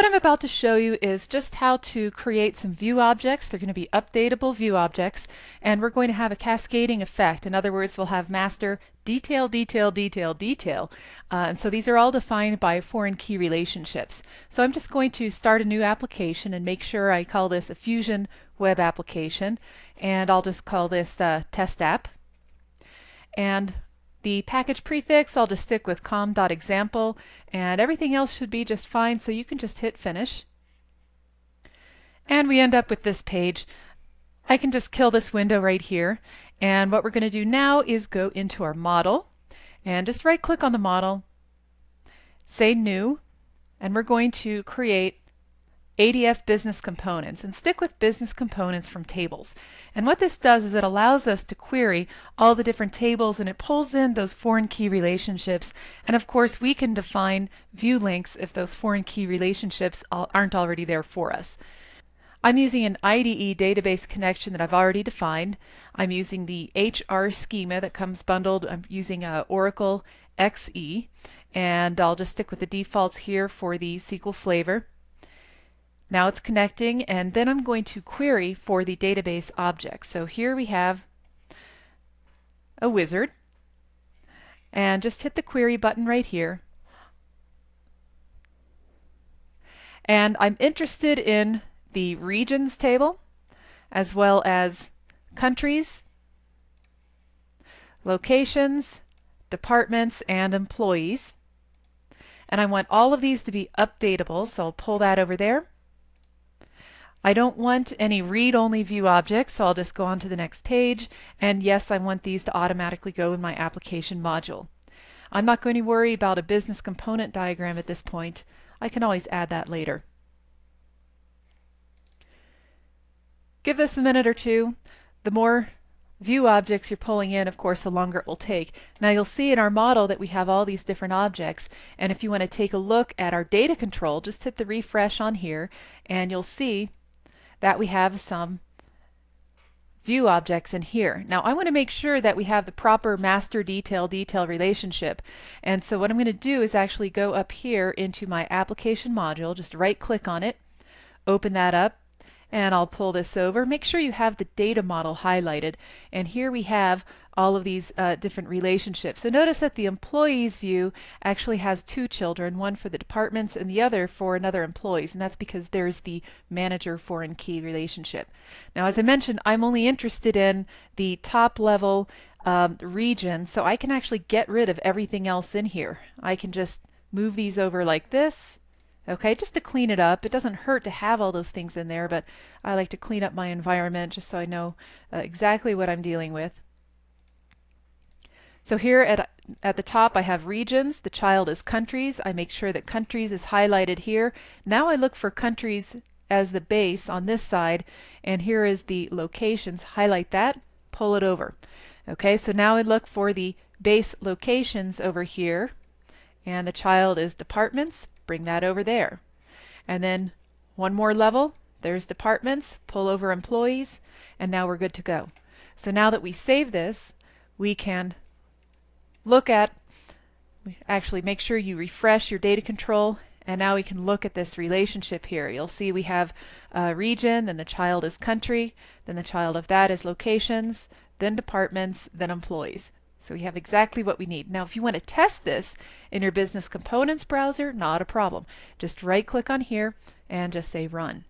What I'm about to show you is just how to create some view objects. They're going to be updatable view objects, and we're going to have a cascading effect. In other words, we'll have master, detail, detail, detail, detail. And so these are all defined by foreign key relationships. So I'm just going to start a new application and make sure I call this a Fusion web application, and I'll just call this test app. And the package prefix, I'll just stick with com.example, and everything else should be just fine, so you can just hit finish. And we end up with this page. I can just kill this window right here, and what we're going to do now is go into our model, and just right click on the model, say new, and we're going to create ADF business components, and stick with business components from tables. And what this does is it allows us to query all the different tables, and it pulls in those foreign key relationships. And of course we can define view links if those foreign key relationships aren't already there for us. I'm using an IDE database connection that I've already defined. I'm using the HR schema that comes bundled. I'm using Oracle XE, and I'll just stick with the defaults here for the SQL flavor. Now it's connecting, and then I'm going to query for the database object. So here we have a wizard, and just hit the query button right here. And I'm interested in the regions table, as well as countries, locations, departments, and employees. And I want all of these to be updatable, so I'll pull that over there. I don't want any read-only view objects, so I'll just go on to the next page. And yes, I want these to automatically go in my application module. I'm not going to worry about a business component diagram at this point. I can always add that later. Give this a minute or two. The more view objects you're pulling in, of course, the longer it will take. Now you'll see in our model that we have all these different objects, and if you want to take a look at our data control, just hit the refresh on here, and you'll see that we have some view objects in here. Now I want to make sure that we have the proper master detail relationship, and so what I'm going to do is actually go up here into my application module, just right click on it, open that up, and I'll pull this over. Make sure you have the data model highlighted, and here we have all of these different relationships. So notice that the employees view actually has two children, one for the departments and the other for another employees, and that's because there's the manager foreign key relationship. Now as I mentioned, I'm only interested in the top level region, so I can actually get rid of everything else in here. I can just move these over like this. Okay, just to clean it up. It doesn't hurt to have all those things in there, but I like to clean up my environment just so I know exactly what I'm dealing with. So here at the top I have regions, the child is countries. I make sure that countries is highlighted here. Now I look for countries as the base on this side, and here is the locations. Highlight that, pull it over. Okay, so now I look for the base locations over here, and the child is departments. Bring that over there. And then one more level, there's departments, pull over employees, and now we're good to go. So now that we save this, we can look at, actually make sure you refresh your data control, and now we can look at this relationship here. You'll see we have a region, then the child is country, then the child of that is locations, then departments, then employees. So we have exactly what we need. Now if you want to test this in your business components browser, not a problem. Just right click on here and just say run.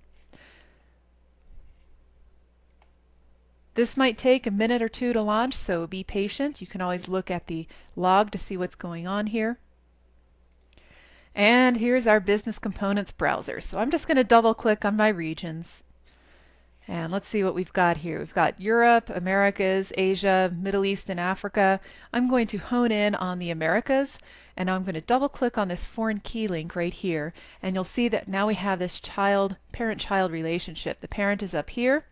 This might take a minute or two to launch, so be patient. You can always look at the log to see what's going on here. And here's our business components browser. So I'm just going to double click on my regions. And let's see what we've got here. We've got Europe, Americas, Asia, Middle East, and Africa. I'm going to hone in on the Americas, and I'm going to double click on this foreign key link right here, and you'll see that now we have this parent-child relationship. The parent is up here,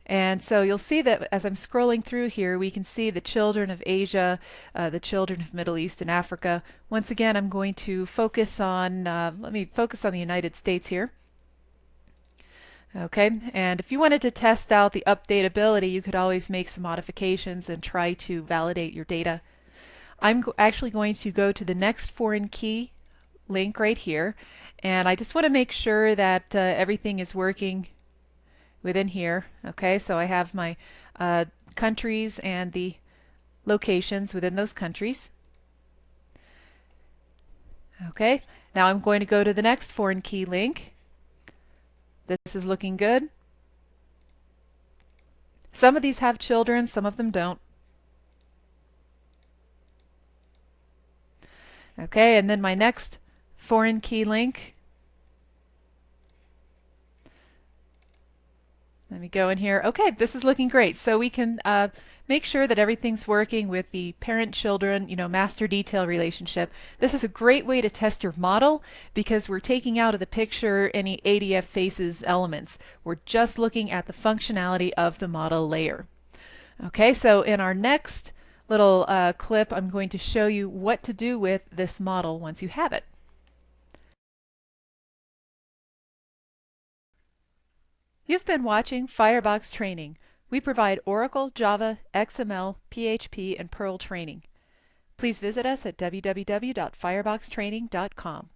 and so you'll see that as I'm scrolling through here, we can see the children of Asia, the children of Middle East and Africa. Once again, I'm going to focus on, let me focus on the United States here. Okay, and if you wanted to test out the updatability, you could always make some modifications and try to validate your data. I'm actually going to go to the next foreign key link right here, And I just want to make sure that everything is working within here. Okay, so I have my countries and the locations within those countries. Okay, now I'm going to go to the next foreign key link. This is looking good. Some of these have children, some of them don't. Okay, and then my next foreign key link. Let me go in here. Okay, this is looking great. So we can make sure that everything's working with the parent-children, master detail relationship. This is a great way to test your model because we're taking out of the picture any ADF faces elements. We're just looking at the functionality of the model layer. Okay, so in our next little clip, I'm going to show you what to do with this model once you have it. You've been watching Firebox Training. We provide Oracle, Java, XML, PHP, and Perl training. Please visit us at www.fireboxtraining.com.